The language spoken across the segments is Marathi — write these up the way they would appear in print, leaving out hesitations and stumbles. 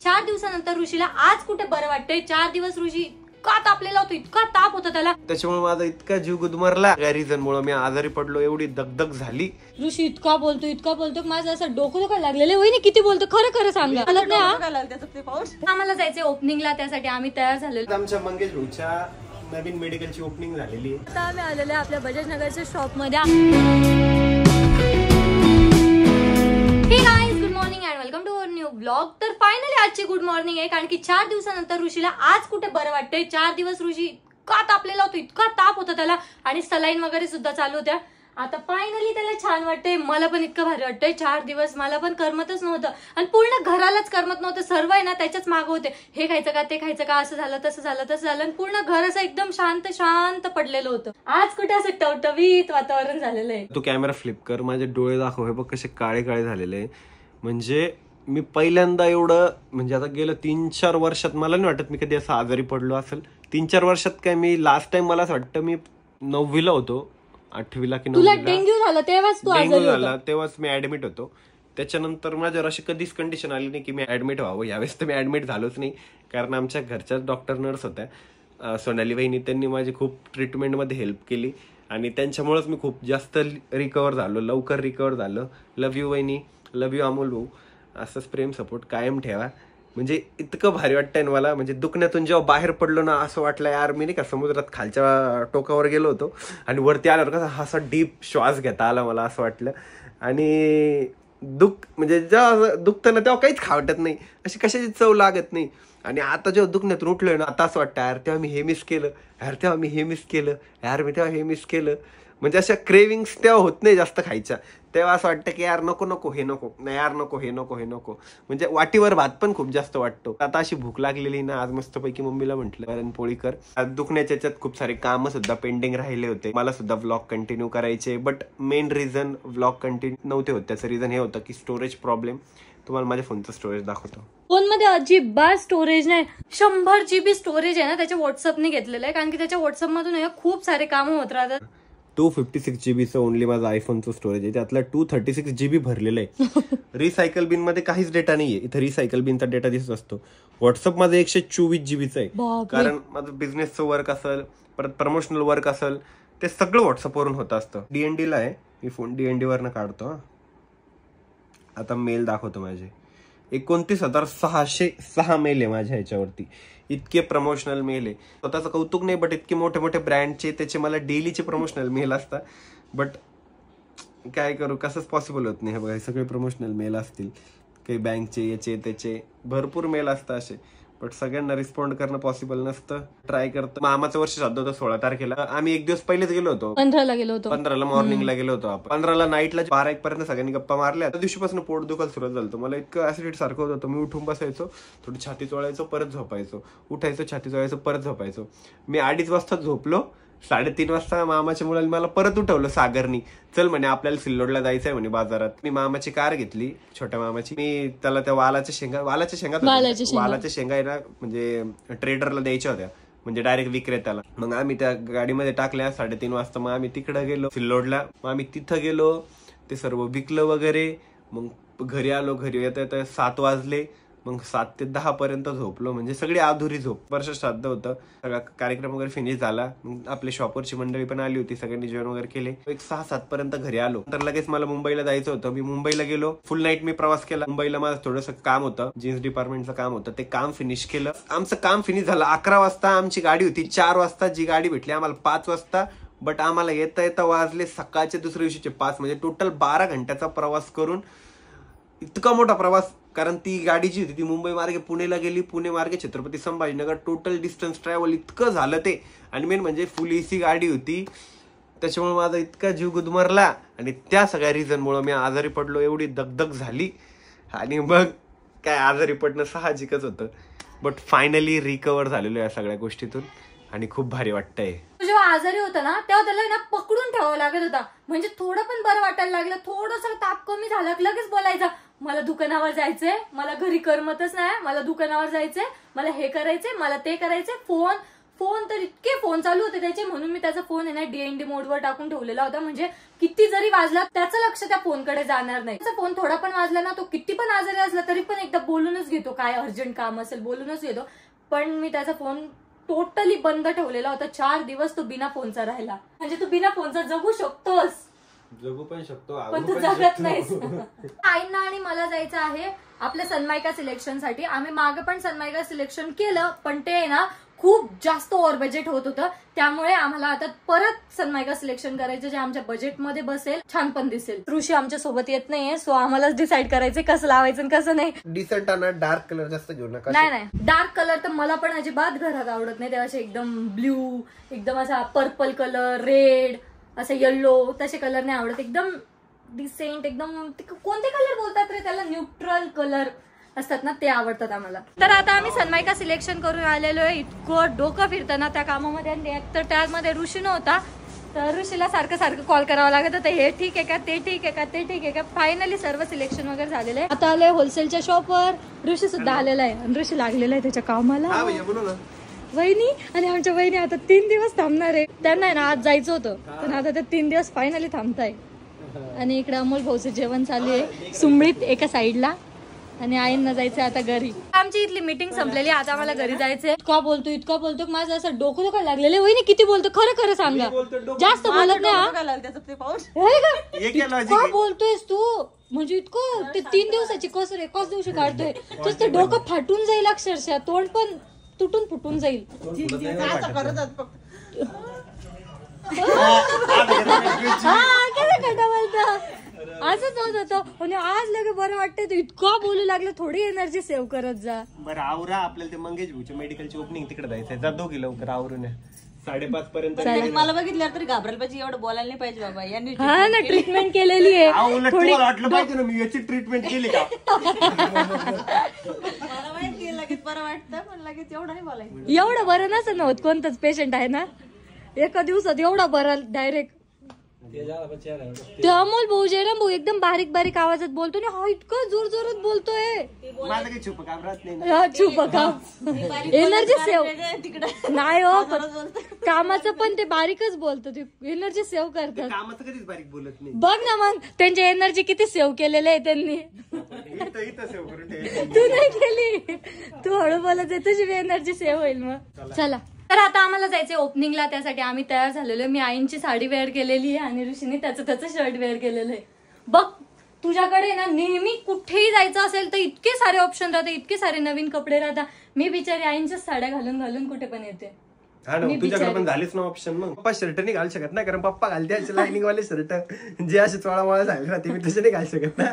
4 दिवसानंतर ऋषीला आज कुठे बरं वाटतंय। 4 दिवस ऋषी इतका तापलेला होता, इतका ताप होता त्याला, त्याच्यामुळे माझा इतका जीव गुदमरला। या रिझन मुळे मी आजारी पडलो, एवढी दगदग झाली। ऋषी इतका बोलतो माझं असं डोकं दुखायला लागलेलं आहे। वहिनी किती बोलतो, खरं खरं सांगा। आम्हाला जायचंय ओपनिंगला, त्यासाठी आम्ही तयार झालेलो। आमच्या मंगेश भाऊच्या नवीन मेडिकलची ओपनिंग झालेली आहे। आता आम्ही आलेलो आहे आपल्या बजाज नगरच्या शॉप मध्ये। Welcome to our new blog. तर फायनली आजची गुड मॉर्निंग आहे, कारण की 4 दिवसानंतर ऋषीला आज कुठे बरं वाटतंय। 4 दिवस ऋषी इतका तापलेला होता, इतका ताप होता त्याला, आणि सलाईन वगैरे सुद्धा चालू होत्या। आता फायनली त्याला छान वाटतंय, मला पण इतकं भारी वाटतंय। 4 दिवस मला पण करमतच नव्हतं, आणि पूर्ण घरालाच करमत नव्हतं। सर्व आहे ना त्याच्याच मागं होते, हे खायचं का ते खायचं का, असं झालं तसं झालं तसं झालं, आणि पूर्ण घर असं एकदम शांत शांत पडलेलं होतं। आज कुठे असं टवटवीत वातावरण झालेलं आहे। तू कॅमेरा फ्लिप कर, माझे डोळे दाखव, हे बघ कसे काळे काळे झालेले आहे। म्हणजे मी पहिल्यांदा एवढं, म्हणजे आता गेलं 3-4 वर्षात मला नाही वाटत मी कधी असं आजारी पडलो असेल। 3-4 वर्षात काय, मी लास्ट टाइम मला असं वाटतं मी 9वीला होतो, 8वीला की 9वीला डेंग्यू झाला तेव्हाच तू आजारी झाला, तेव्हाच मी ऍडमिट होतो। त्याच्यानंतर माझ्यावर अशी कधीच कंडिशन आली नाही की मी ऍडमिट व्हावं। यावेळेस तर मी ऍडमिट झालोच नाही, कारण आमच्या घरच्याच डॉक्टर नर्स होत्या, सोनाली वहिनी, त्यांनी माझी खूप ट्रीटमेंटमध्ये हेल्प केली, आणि त्यांच्यामुळेच मी खूप जास्त रिकवर झालो, लवकर रिकवर झालो। लव्ह यू वहिनी, लव्ह यू अमोल भाऊ, असंच प्रेम सपोर्ट कायम ठेवा। म्हणजे इतकं भारी वाटतंय ना मला, म्हणजे दुखण्यातून जेव्हा बाहेर पडलो ना, असं वाटलं यार मी नाही का समुद्रात खालच्या टोकावर गेलो होतो, आणि वरती आल्यावर कसा असा डीप श्वास घेता आला मला, असं वाटलं। आणि म्हणजे जेव्हा दुखतं ना तेव्हा काहीच खावटत नाही, अशी कशाची चव लागत नाही। आणि आता जेव्हा दुखण्यातून उठलोय ना, आता असं वाटतं यार तेव्हा मी हे मिस केलं, यार तेव्हा मी हे मिस केलं, यार मी तेव्हा हे मिस केलं। म्हणजे अशा क्रेविंग्स तेव्हा होत नाही जास्त खायच्या, तेव्हा असं वाटतं की यार नको नको हे नको, नाही यार नको हे नको हे नको। म्हणजे वाटीवर भात पण खूप जास्त वाटतो। आता अशी भूक लागलेली ना, आज मस्तपैकी मम्मीला म्हटलं वरण पोळी कर। आज दुखण्याच्या याच्यात खूप सारे काम सुद्धा पेंडिंग राहिले होते, मला सुद्धा व्लॉग कंटिन्यू करायचे, but main reason vlog continue नव्हते होत, त्याचं रिझन हे होतं की स्टोरेज प्रॉब्लेम। तुम्हाला माझ्या फोनचं स्टोरेज दाखवतो। फोन मध्ये अजिबात स्टोरेज नाही, 100 GB स्टोरेज आहे ना, त्याच्या व्हॉट्सअपने घेतलेलं आहे, कारण की त्याच्या व्हॉट्सअप मधून खूप सारे काम होत राहतात। 256 GB ओनली माझं आयफोनचं स्टोरेज आहे, त्यातला 236 GB भरलेलं आहे। रिसायकल बिन मध्ये काहीच डेटा नाहीये, इथं रिसायकल बिनचा डेटा दिसत असतो। व्हॉट्सअप मध्ये 124 GB आहे, कारण माझं बिझनेसचं वर्क असेल, परत प्रमोशनल वर्क असेल, ते सगळं व्हॉट्सअपवरून होत असतं। DND ला आहे, मी फोन DND वरनं काढतो। आता मेल दाखवतो, माझे 29,606 मेल आहे माझ्या ह्याच्यावरती, इतके प्रमोशनल मेल आहे। स्वतःचं कौतुक नाही, बट इतके मोठे मोठे ब्रँडचे त्याचे मला डेलीचे प्रमोशनल मेल असतात, बट काय करू, कसंच पॉसिबल होत नाही। हे बघा, हे सगळे प्रमोशनल मेल असतील, काही बँकचे याचे त्याचे भरपूर मेल असतात असे, बट सगळ्यांना रिस्पॉन्ड करणं पॉसिबल नसतं। ट्राय करतो। मामाचं वर्ष साधं होतं 16 तारखेला, आम्ही एक दिवस पहिलेच गेलो होतो, 15ला गेलो होतो, 15ला मॉर्निंगला गेलो होतो आपण, 15ला नाईटला 12-1 पर्यंत सगळ्यांनी गप्पा मारल्या। त्या दिवशीपासून पोट दुखायला सुरुवात झालं, मला इतकं ऍसिडिटी सारखं होत होतं, मी उठून बसायचो, थोडी छाती चोळायचो, परत झोपायचो, उठायचो, छाती चोळायचो, परत झोपायचो। मी 2:30 वाजता झोपलो, 3:30 वाजता मामाच्या मुलांनी मला परत उठवलं सागरनी, चल म्हणे आपल्याला सिल्लोडला जायचंय म्हणे बाजारात। मी मामाची कार घेतली, छोट्या मामाची, मी त्याला त्या वालाच्या शेंगा आहे ना, म्हणजे ट्रेडरला द्यायच्या होत्या, म्हणजे डायरेक्ट विक्रेत्याला। मग आम्ही त्या गाडीमध्ये टाकल्या 3:30 वाजता, मग आम्ही तिकडे गेलो सिल्लोडला, मग आम्ही तिथं गेलो, ते सर्व विकलं वगैरे, मग घरी आलो, घरी येता येता 7 वाजले, मग 7 ते 10 पर्यंत झोपलो, म्हणजे सगळी अधुरी झोप। वर्ष श्राद्ध होतं, सगळा कार्यक्रम वगैरे फिनिश झाला, मग आपल्या शॉपवरची मंडळी पण आली होती, सगळ्यांनी जेवण वगैरे केले, 6-7 पर्यंत घरी आलो। तर लगेच मला मुंबईला जायचं होतं, मी मुंबईला गेलो, फुल नाईट मी प्रवास केला मुंबईला। माझं थोडंसं काम होतं, जीन्स डिपार्टमेंटचं काम होतं, ते काम फिनिश केलं। आमचं काम फिनिश झालं 11 वाजता, आमची गाडी होती 4 वाजता, जी गाडी भेटली आम्हाला 5 वाजता, बट आम्हाला येता येता वाजले सकाळचे दुसऱ्या दिवशीचे 5, म्हणजे टोटल 12 घंट्याचा प्रवास करून, इतका मोठा प्रवास, कारण ती गाडी जी होती ती मुंबई मार्गे पुणेला गेली, पुणे मार्गे Chhatrapati Sambhajinagar, total distance travel इतकं झालं ते। आणि मेन म्हणजे फुल AC गाडी होती, त्याच्यामुळे माझा इतका जीव गुदमरला, आणि त्या सगळ्या रिझन मुळे मी आजारी पडलो, एवढी दगदग झाली। आणि मग काय, आजारी पडणं साहजिकच होतं, बट फायनली रिकवर झालेलो या सगळ्या गोष्टीतून, आणि खूप भारी वाटतंय। जेव्हा आजारी होता ना, तेव्हा त्याला ना पकडून ठेवावं लागत होता, म्हणजे थोडं पण बरं वाटायला लागलं, थोडंसं ताप कमी झाला लगेच बोलायचं, मला दुकानावर जायचंय, मला घरी करमतच नाही, मला दुकानावर जायचंय, मला हे करायचंय, मला ते करायचंय, फोन तर इतके फोन चालू होते त्याचे, म्हणून मी त्याचा फोन आहे ना DND मोडवर टाकून ठेवलेला होता, म्हणजे किती जरी वाजला त्याचं लक्ष त्या फोनकडे जाणार नाही. त्याचा फोन थोडा पण वाजला ना, तो किती पण आजारी असला तरी पण एकदा बोलूनच घेतो, काय अर्जंट काम असेल बोलूनच घेतो. पण मी त्याचा फोन टोटली बंद ठेवलेला होता. 4 दिवस तो बिना फोनचा राहिला. म्हणजे तू बिना फोनचा जगू शकतोस, जगू पण शकतो पण तू जगत नाहीस. आईंना आणि मला जायचं आहे आपल्या सनमायका सिलेक्शन साठी. आम्ही मागे पण सनमायका सिलेक्शन केलं, पण ते ना खूप जास्त ओव्हर बजेट होत होतं, त्यामुळे आम्हाला आता परत सनमायका सिलेक्शन करायचं जे आमच्या बजेटमध्ये बसेल, छान पण दिसेल. ऋषी आमच्या सोबत येत नाहीये, सो आम्हालाच डिसाईड करायचं कसं लावायचं आणि कसं नाही. डिसेंट आणा, डार्क कलर जास्त घेऊ नका. नाही डार्क कलर तर मला पण अजिबात घरात आवडत नाही. तेव्हा एकदम ब्ल्यू, एकदम असा पर्पल कलर, रेड, असं येल्लो, तसे कलर नाही आवडत. एकदम डिसेंट, एकदम कोणते कलर बोलतात रे त्याला, न्यूट्रल कलर असतात ना, ते आवडतात आम्हाला. तर आता आम्ही सनमायका सिलेक्शन करून आलेलो आहे. इतकं डोकं फिरतं ना त्या कामामध्ये, आणि तर त्यामध्ये ऋषी नव्हता, तर ऋषीला सारखं सारखं कॉल करावं लागत होतं, हे ठीक आहे का, ते ठीक आहे का, ते ठीक आहे का. फायनली सर्व सिलेक्शन वगैरे झालेलं आहे. आता आलोय होलसेलच्या शॉपवर. ऋषी सुद्धा आलेला आहे आणि ऋषी लागलेला आहे त्याच्या कामाला. वहिनी आणि आमच्या वहिनी आता 3 दिवस थांबणार आहे. त्यांना ना आज जायचं होतं, पण आता ते 3 दिवस फायनली थांबताय. आणि इकडे अमोल भाऊचं जेवण चालू आहे सुमळीत एका साईडला, आणि आईंना जायचंय आता घरी. आमची इथली मीटिंग संपलेली, आता आम्हाला घरी जायचंय. इतका बोलतो माझं असं डोकं दुखायला लागलेलं. वहिनी किती बोलतो, खरं खरं सांगा, जास्त बोलत नाही. इतका बोलतोयस तू, म्हणजे इतकं ते 3 दिवसाची कसर एकाच दिवशी काढतोय. तुझं ते डोकं फाटून जाईल अक्षरशः, तोंड पण तुटून फुटून जाईल. असंच होत होतं, आणि आज लगे बरं वाटतंय. इतका बोलू लागलं, थोडी एनर्जी सेव्ह करत जा. बरं आवरा, आपल्याला ते मंगेश भाऊच्या मेडिकलची ओपनिंग तिकडे जायचंय, जा दोघी लवकर आवरून. 5:30 पर्यंत मला बघितल्यावर तरी घाबरायला पाहिजे, एवढं बोलायला नाही पाहिजे बाबा. यांनी हा ना, ट्रीटमेंट केलेली आहे. वाटलं पाहिजे ना मी याची ट्रीटमेंट केली का. मला माहिती लगेच बरं वाटतं, पण लगेच एवढं नाही बोलायचं. एवढं बरं नसं नव्हत, कोणतंच पेशंट आहे ना एका दिवसात एवढा बरं डायरेक्ट. ते अमोल भाऊ, जयराम भाऊ एकदम बारीक बारीक आवाजात बोलतो ना, हा इतकं जोर जोरात बोलतोय. चुप काम, एनर्जी सेव्ह नाही हो, कामाचं पण ते बारीकच बोलतो, ते एनर्जी सेव्ह करतात. कामाचं कधीच बारीक बोलत नाही. बघ ना मग त्यांची एनर्जी किती सेव्ह केलेली आहे त्यांनी. तू नाही केली, तू हळू बोलत आहे, तुझी एनर्जी सेव्ह होईल. मग चला, तर आता आम्हाला जायचंय ओपनिंगला, त्यासाठी आम्ही तयार झालेलो आहे. मी आईंची साडी वेअर केलेली आहे आणि ऋषीने त्याचं शर्ट वेअर केलेलं आहे. बघ, तुझ्याकडे ना नेहमी कुठेही जायचं असेल तर इतके सारे ऑप्शन राहते, इतके सारे नवीन कपडे राहतात. मी बिचारी आईंच्याच साड्या घालून घालून कुठे पण येते. हा ना, तुझ्याकडे पण झालीच ना ऑप्शन. मग पप्पा शर्ट नाही घालू शकत ना, कारण पप्पा घालते असे लाइनिंग वाले शर्ट, जे असे चोळा झाले राहते, मी तसे नाही घालू शकत ना.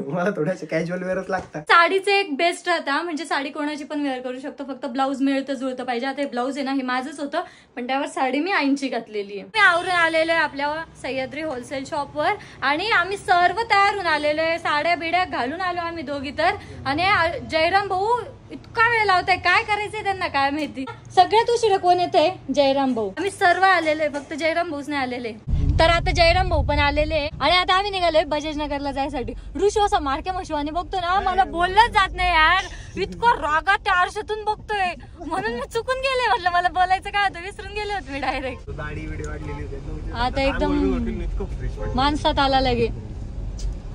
मला थोड्याशा कॅज्युअल वेअरच लागतात. साडीचं एक बेस्ट राहता, म्हणजे साडी कोणाची पण वेअर करू शकतो, फक्त ब्लाऊज मिळतं जुळतं पाहिजे. आता हे ब्लाऊज आहे ना, हे माझंच होतं, पण त्यावर साडी मी आईंची घातलेली आहे. मी आवरून आलेलो आहे आपल्या सह्याद्री होलसेल शॉपवर, आणि आम्ही सर्व तयार होऊन आलेलो आहे. साड्या बिड्या घालून आलो आम्ही दोघी तर. आणि जयराम भाऊ इतका वेळ लावताय, काय करायचंय त्यांना काय माहिती. सगळ्यात उशिरा कोण येतंय, जयराम भाऊ. आम्ही सर्व आलेलो आहे, फक्त जयराम भाऊच नाही आलेले. तर आता जयराम भाऊ पण आलेले आहे, आणि आता आम्ही निघालोय बजाज नगरला जायसाठी. ऋषी असा मारक्या मशवानी बघतो ना, मला बोललंच जात नाही यार, इतकं रागात त्या आरशातून बघतोय, म्हणून मी चुकून गेले. म्हटलं मला बोलायचं काय होतं, विसरून गेले होते मी डायरेक्ट. आता एकदम माणसात आला लगे.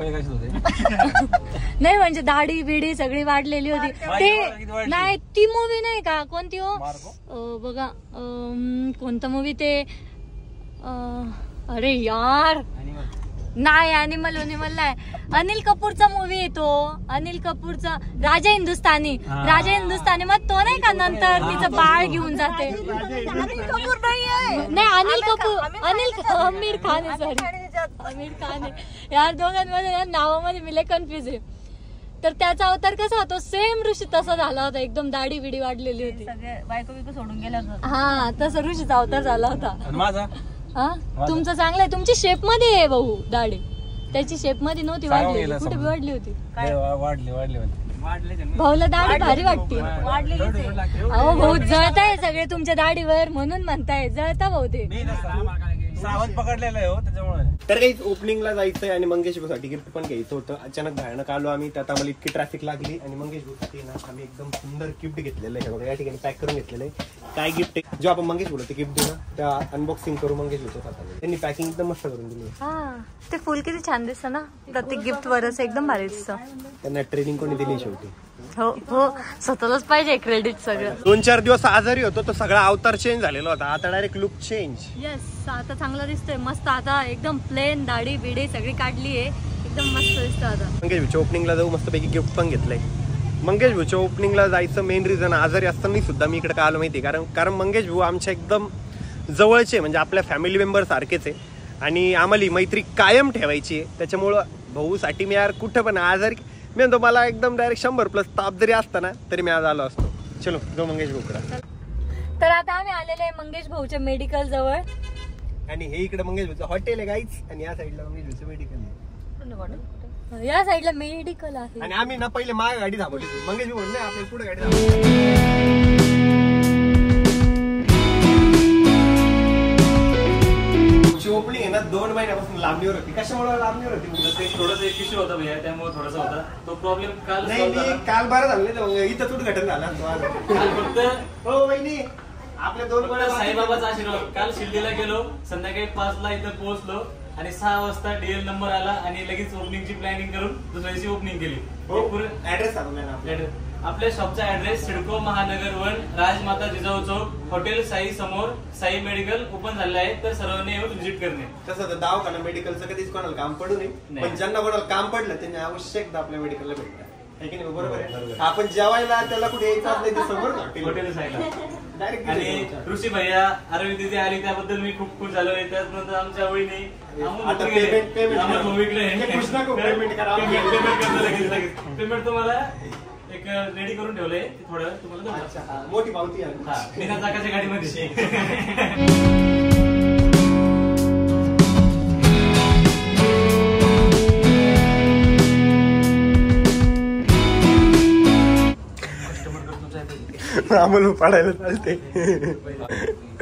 नाही म्हणजे दाढी बिडी सगळी वाढलेली होती. ते नाही, ती मूवी नाही का, कोणती हो बघा, कोणता मूवी ते, अरे यार नाही, अनिमल नाही, अनिल कपूरचा मूवी येतो, अनिल कपूरचा राजा हिंदुस्तानी. राजा हिंदुस्तानी मग तो नाही का, नंतर तिचं बाळ घेऊन जाते. अनिल कपूर नाही, अनिल कपूर, आमिर खान आहे, सॉरी आमिर खान आहे यार. दोघांमध्ये नावामध्ये मी लय कन्फ्युज आहे. तर त्याचा अवतार कसा होतो, सेम ऋषी तसा झाला होता, एकदम दाढी बिडी वाढलेली होती, बायको बिको सोडून गेल्या. हा, तसं ऋषीचा अवतार झाला होता. हा, तुमचं चांगलं आहे, तुमची शेप मध्ये आहे भाऊ दाढी, त्याची शेप मध्ये नव्हती वाढली, कुठे वाढली होती. भाऊला दाढी भारी वाटते. अहो भाऊ जळताय सगळे तुमच्या दाढीवर, म्हणून म्हणताय जळता भाऊ ते. सावध पकडलेलं आहे हो त्याच्यामुळे. तर काही ओपनिंगला जायचंय आणि मंगेश भाऊसाठी गिफ्ट पण घ्यायचं होतं. अचानक भयानक आलो आम्ही, त्यात आम्हाला इतकी ट्रॅफिक लागली आणि मंगेश भाऊसाठी ना आम्ही एकदम सुंदर गिफ्ट घेतलेलं आहे. या ठिकाणी पॅक करून घेतलेलं आहे. काय गिफ्ट आहे जो आपण मंगेश भाऊला ते गिफ्ट देऊ ना, त्या अनबॉक्सिंग करू मंगेश भाऊचं हाताने. त्यांनी पॅकिंग एकदम मस्त करून दिली. ते फुल किती छान दिसतं ना, प्रत्येक गिफ्ट वरच एकदम भारी दिसतं. त्यांना ट्रेनिंग कोणी दिली शेवटी. हो हो, स्वतःलाच पाहिजे क्रेडिट सगळं. 2-4 दिवस आजारी होतो तो सगळा अवतार चेंज झालेला होता. आता डायरेक्ट लुक चेंज. येस, आता चांगला दिसतोय मस्त. आता एकदम प्लेन दाढी बिडी सगळी काढली आहे, एकदम मस्त दिसतं आता. मंगेश भाऊच्या ओपनिंगला जाऊ, मस्तपैकी गिफ्ट पण घेतलंय. मंगेश भाऊच्या ओपनिंगला जायचं मेन रिझन आजारी असताना सुद्धा मी इकडे का आलो माहिती, कारण मंगेश भाऊ आमच्या एकदम जवळचे, म्हणजे आपल्या फॅमिली मेंबर सारखेच आहे आणि आम्हाला मैत्री कायम ठेवायची आहे. त्याच्यामुळं भाऊसाठी मी यार कुठं पण आजारी, मी म्हणतो मला एकदम डायरेक्ट 100+ ताप जरी असता ना तरी मी आज आलो असतो. चलो जो मंगेश भाऊकडे. तर आता आम्ही आलेलो आहे मंगेश भाऊच्या मेडिकल जवळ आणि हे इकडे मंगेश भाऊचं हॉटेल आहे गाईच आणि या साईडला मंगेश भाऊचं मेडिकल आहे. या साईडला मेडिकल आहे. आणि आम्ही ना पहिले माग गाडी थांबवली, मंगेश भाऊ म्हणले आपल्या पुढे गाडी थांबवली. ओपनिंग आहे ना 2 महिन्यापासून लांबणीवर होती. कशामुळे लांबणीवर होती? थोडंसं एक इश्यू होता भैया, त्यामुळे थोडासा होता तो प्रॉब्लेम. काल नाही काल बरं झालं नाही, मग इथं उद्घाटन झालं फक्त हो वहिनी आपल्या 2 महिन्या साईबाबाचा आशीर्वाद. काल शिर्डीला गेलो, संध्याकाळी 5ला इथं पोहोचलो आणि 6 वाजता DL नंबर आला आणि लगेच ओपनिंगची प्लॅनिंग करून दुसऱ्या दिवशी ओपनिंग केली. ऍड्रेस सांगू ना आपल्या शॉपचा ऍड्रेस सिडको महानगर 1 राजमाता जिजाऊ चौक, हॉटेल साई समोर साई मेडिकल ओपन झालं आहे. तर सर्वांनी येऊन व्हिजिट करणे. तसं तर दवाखाना मेडिकलचं कधीच कोणाला काम पडू नये, पण ज्यांना कोणाला काम पडलं त्यांनी आवश्यक आपल्या मेडिकलला भेटतात. बरोबर आहे. आपण जेवायला त्याला कुठे यायचं नाही, ते समोर हॉटेल साईला डायरेक्ट. आणि ऋषी भैया अरविंद दिदी आली त्याबद्दल मी खूप खुश झालो. त्यानंतर आमच्या आवडीने पेमेंट तुम्हाला एक रेडी करून ठेवलंय, थोडं तुम्हाला मोठी पावती आहे बिना चाकाच्या गाडीमध्ये. आम्हाला पाडायला चालते.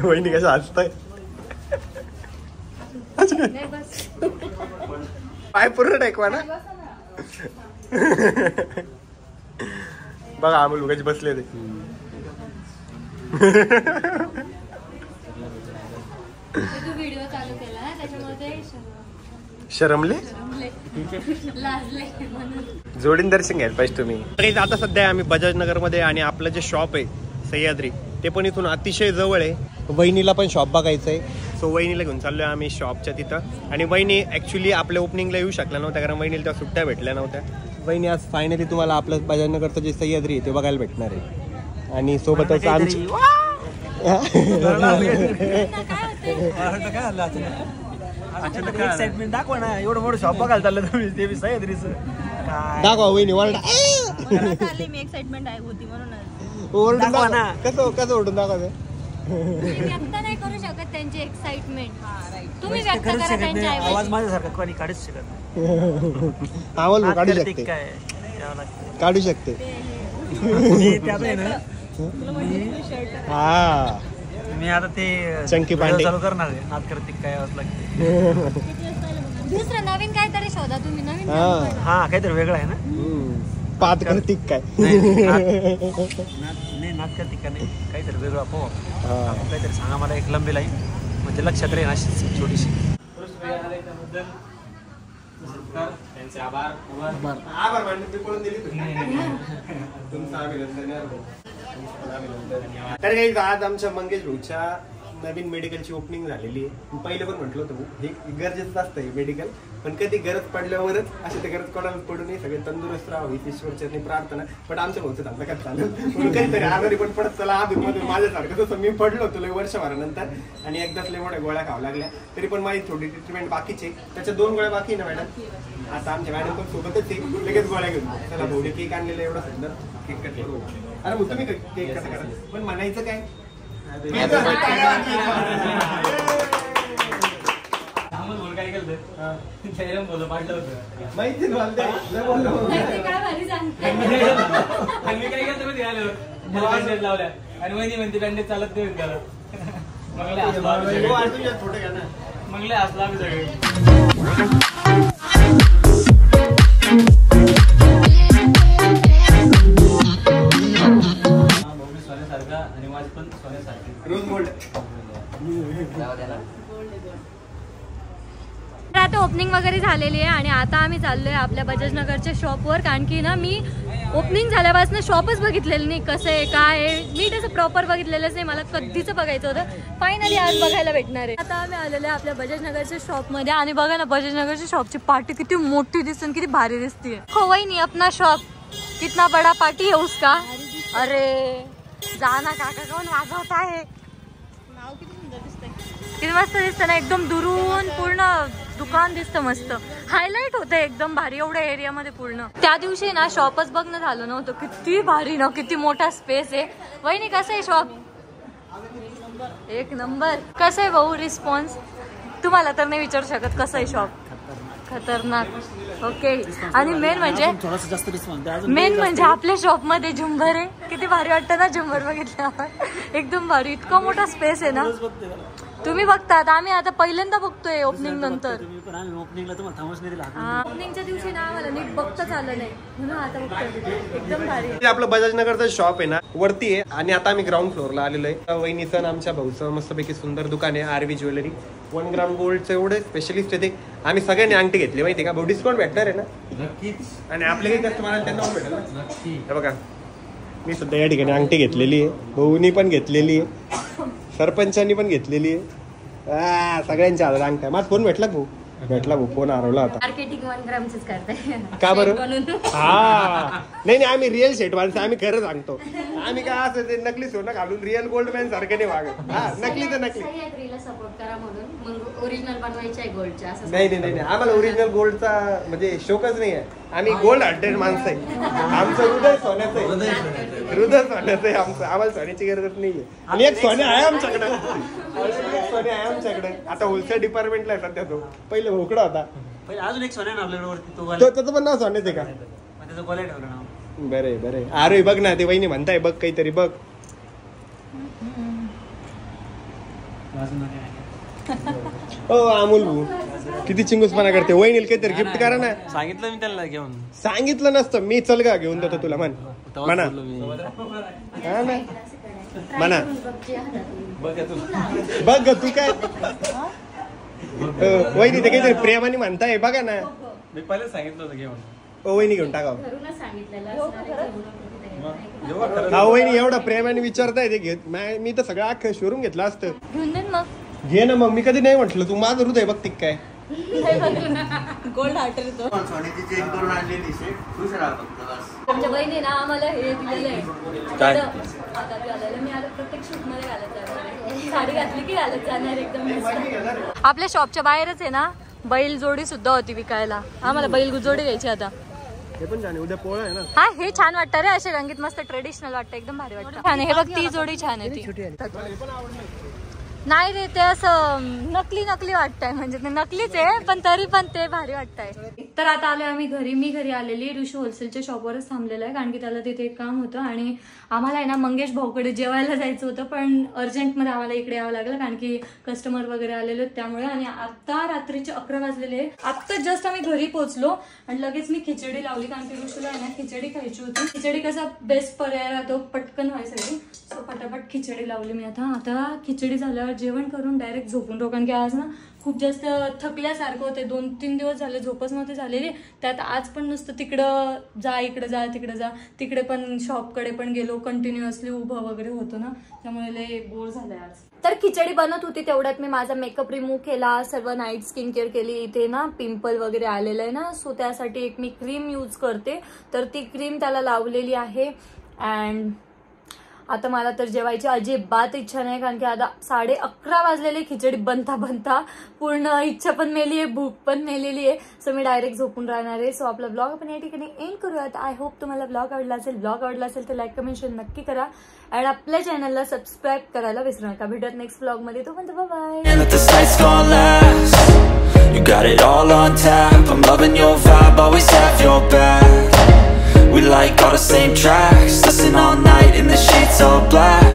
वहिनी कसं हसताय, पाय पूर्ण टेकवा ना. बघा आम्हाला उगाच बसले ते. व्हिडिओ चालू केला ना त्याच्यामध्ये शरमले जोडीन दर्शन घ्यायला पाहिजे तुम्ही. आता सध्या आम्ही बजाज नगर मध्ये आणि आपलं जे शॉप आहे सह्याद्री ते पण इथून अतिशय जवळ आहे. वहिनीला पण शॉप बघायचं आहे, सो वहिनीला घेऊन चाललोय आम्ही शॉपच्या तिथं. आणि वहिनी ऍक्च्युली आपल्या ओपनिंगला येऊ शकल्या नव्हत्या कारण वहिनीला त्या सुट्ट्या भेटल्या नव्हत्या. वहिनी आज फायनली तुम्हाला आपलं बजाज नगरचं जे सह्याद्री आहे ते बघायला भेटणार आहे. आणि सोबतच आमची एक्साइटमेंट दाखवा ना, एवढं मोठं शॉप बघायला चाललं तुम्ही, ते सह्याद्रीचं दाखवा वहिनी वरडा. मी एक्साइटमेंट आहे होती म्हणून ओरडून दाखवा. कसं ओरडून दाखवायचं? व्यक्त नाही करू शकत त्यांची एक्साइटमेंट. तुम्ही व्यक्त करा त्यांची आवाज माझ्यासारखा कोणी काढूच शकत नाही. आवाज काढू शकते, काढू शकते. हा मी आता ते चंकी पांडे चालू करणार आहे. नाद करते काय आवाज लागते. दुसरं नवीन काहीतरी शोधा तुम्ही. नवीन हा काहीतरी वेगळं आहे ना. पात करतिक काय नाही नाद करते का नाही, काहीतरी वेगळं पोहा काहीतरी सांगा मला. एक लंबी लाईन म्हणजे लक्षात राहील अशी छोटीशी. त्यांचे आभार मांडून पळून दिली तुमचं अभिनंदन. तर काही आज आमच्या मंगेश भाऊच्या नवीन मेडिकलची ओपनिंग झालेली आहे. पहिलं पण म्हटलं होतं हे गरजेचं असतं हे मेडिकल, पण कधी गरज पडल्यावरच अशी ते गरज कोणाला पडू नये, सगळे तंदुरुस्त राहावी ईश्वरचरणी प्रार्थना. पण आमच्या भाऊचं चाललं काय चालेल म्हणून काहीतरी आजारी पण पडत चला आधीमध्ये माझ्यासारखं तसं मी पडलो होतो लय वर्षभरानंतर आणि एकदाच लय मोठ्या गोळ्या खाव्या लागल्या. तरी पण माझी थोडी ट्रीटमेंट बाकीची, त्याच्या 2 गोळ्या बाकी ना मॅडम. आता आमच्या मॅडम पण सोबतच लगेच गोळ्या घेऊन चला भाऊने केक आणलेला एवढा सुंदर केक कट करू. अरे मग तुम्ही केक कसं करा पण म्हणायचं काय काय केलं पाडलं होतं माहिती काय भारी सांगते. मी काय केलं माहिती आलो बँडेज लावल्या आणि वहिनी म्हणते बँडेज चालत नाही त्याला. थोडे घ्या ना मंगले हसला आम्ही सगळे. भाऊबी सोन्यासारखा आणि माझी पण सोन्यासारखी. Rose gold. तर आता ओपनिंग वगैरे झालेली आहे आणि आता आम्ही चाललोय आपल्या बजाज नगरच्या शॉपवर. कारण की ना मी ओपनिंग झाल्यापासून शॉपच बघितलेलं नाही, कसं आहे काय आहे, मी तसं प्रॉपर बघितलेलंच नाही, मला कधीच बघायचं होतं. फायनली आज बघायला भेटणार आहे. आता आम्ही आलेलो आहे आपल्या बजाज नगरच्या शॉपमध्ये आणि बघा ना बजाज नगरच्या शॉपची पार्टी किती मोठी दिसते आणि किती भारी दिसते. हो वही नाही अपना शॉप कितना बड़ा पार्टी है उसका. अरे जाना काका कोण वाजवत आहे. नाव किती सुंदर दिसतंय. किती मस्त दिसतं ना, एकदम दुरून पूर्ण दुकान दिसतं मस्त. हायलाइट होतं एकदम भारी एवढ्या एरियामध्ये पूर्ण. त्या दिवशी ना शॉपच बघणं झालं नव्हतं. किती भारी ना, किती मोठा स्पेस आहे. वहिनी कसं आहे शॉप. एक नंबर. कसं आहे भाऊ रिस्पॉन्स. तुम्हाला तर नाही विचारू शकत कसं आहे शॉप. खतरनाक. ओके. आणि मेन म्हणजे आपल्या शॉप मध्ये झुंबर आहे. किती भारी वाटतं ना झुंबर बघितलं. एकदम भारी. इतका मोठा स्पेस आहे ना. तुम्ही बघतात, आम्ही आता पहिल्यांदा बघतोय ओपनिंग नंतर. ओपनिंगच्या दिवशी ना आम्हाला नीट बघताच आलं नाही म्हणून आता बघतोय. एकदम भारी. आपलं बजाज नगरचं शॉप आहे ना वरती आहे आणि आता आम्ही ग्राउंड फ्लोअरला आलेलो आहे. वहिनीचं आमच्या भाऊचं मस्तपैकी सुंदर दुकान आहे आरवी ज्वेलरी. 1 ग्राम गोल्डचं एवढे स्पेशलिस्ट आहे ते. आम्ही सगळ्यांनी अंगठी घेतली माहिती का भाऊ. डिस्काउंट भेटणार आहे ना. नक्कीच. आणि आपले काही कस्टमर त्यांना भेटेल ना. हे बघा मी सुद्धा या ठिकाणी अंगठी घेतलेली आहे, भाऊनी पण घेतलेली आहे, सरपंचांनी पण घेतलेली आहे. सगळ्यांच्या हातात अंगठ्या. माझा फोन भेटला भाऊ. भाऊ फोन हरवला होता. मार्केटिंग 1 ग्रामचंच करताय का बरं. हा नाही आम्ही रिअल शेट माणसं. आम्ही खरं सांगतो. आम्ही काय असं ते नकली सोनं घालून रिअल गोल्ड मॅन सारखे नाही वागत. हा नकली तर नकली. सपोर्ट करा म्हणून मग ओरिजिनल बनवायचे आहे गोल्डच्या. नाही आम्हाला ओरिजिनल गोल्डचा म्हणजे शोकच नाही आहे. आम्ही गोल्ड हंटेड माणसं आहे. आमचं हृदय सोन्याचं आहे. हृदय सोन्याचं आहे आमचं. आम्हाला सोन्याची गरजच नाहीये. आणि एक सोने आहे आमच्याकडे. सोने आहे आमच्याकडे. आता होलसेल डिपार्टमेंटला आहे सध्या तो. पहिले भोकडा होता. अजून एक सोन्या आपल्याकडे. त्याचं पण नाव सोन्याचं आहे का. त्याचं गोल्या ठेवलं नाव. बरे अरे बघ ना ते वहिनी म्हणताय बघ काहीतरी बघ. हो अमोल भाऊ किती चिंगूसपणा करते. वहिनीला काहीतरी गिफ्ट करा ना. सांगितलं मी त्यांना घेऊन. सांगितलं नसतं मी चल का घेऊन देतो तुला. म्हणा म्हणा बघ तू काय वहिनी ते काहीतरी प्रेमाने म्हणताय बघा ना. मी पहिले सांगितलं होतं घेऊन. वहिनी घेऊन टाका. हा वहिनी एवढा प्रेमाने विचारताय ते घेत. मी तर सगळं अख्खं शोरूम घेतलं असतं. घेऊन दे मग. घे ना मग. मी कधी नाही म्हटलं. तू माझं हृदय बघ तिक काय. गोल्ड हार्टर तो. आमच्या बहिणी ना आम्हाला हे दिलेलं आहे. मी आता प्रत्येक शूट मध्ये घालत जाणार. साडी घातली की घालत जाणार एकदम. आपल्या शॉपच्या बाहेरच आहे ना बैल जोडी सुद्धा होती विकायला. आम्हाला बैल जोडी घ्यायची आता. हे पण छान आहे. उद्या पोळा आहे ना. हा हे छान वाटतं रे. असे रंगीत मस्त ट्रेडिशनल वाटतं. एकदम भारी वाटतं. छान आहे. हे बघ ती जोडी छान आहे. ती नाही रे ते असं नकली वाटतंय. म्हणजे ते नकलीच आहे पण तरी पण ते भारी वाटतंय. तर आता आलोय आम्ही घरी. मी घरी आलेली. ऋषी होलसेलच्या शॉपवरच थांबलेलं आहे कारण की त्याला तिथे एक काम होतं आणि आम्हाला आहे ना मंगेश भाऊकडे जेवायला जायचं होतं पण अर्जंटमध्ये आम्हाला इकडे यावं लागलं कारण की कस्टमर वगैरे आलेले होते त्यामुळे. आणि आता रात्रीचे 11 वाजलेले. आत्ता जस्ट आम्ही घरी पोहोचलो आणि लगेच मी खिचडी लावली कारण की ऋषीला आहे ना खिचडी खायची होती. खिचडी कसा बेस्ट पर्याय राहतो पटकन व्हायसाठी. सो पटापट खिचडी लावली मी. आता खिचडी झाल्यावर जेवण करून डायरेक्ट झोपून कारण की आज ना खूप जास्त थकल्यासारखं होते. 2-3 दिवस झाले झोपच नव्हते झालेली. त्यात आज पण नुसतं तिकडं जा इकडे जा तिकडे जा. तिकडे पण शॉपकडे पण गेलो. कंटिन्युअसली उभं वगैरे होतो ना त्यामुळे लय बोर झालंय आज. तर खिचडी बनत होती तेवढ्यात मी माझा मेकअप रिमूव्ह केला. सर्व नाईट स्किन केअर केली. इथे ना पिंपल वगैरे आलेलं आहे ना सो त्यासाठी एक मी क्रीम यूज करते. तर ती क्रीम त्याला लावलेली आहे. अँड आता मला तर जेवायची अजिबात इच्छा नाही कारण की आता 11:30 वाजलेले. खिचडी बनता पूर्ण इच्छा पण मेली आहे भूक पण मेलेली आहे. सो मी डायरेक्ट झोपून राहणार आहे. सो आपला ब्लॉग आपण या ठिकाणी एंड करूयात. आय होप तुम्हाला ब्लॉग आवडला असेल. ब्लॉग आवडला असेल तर लाईक कमेंट शेअर नक्की करा. आणि आपल्या चॅनलला सबस्क्राईब करायला विसरू नका. भेटत नेक्स्ट ब्लॉग मध्ये. तोपर्यंत bye. We like all the same tracks, listen all night in the sheets all black.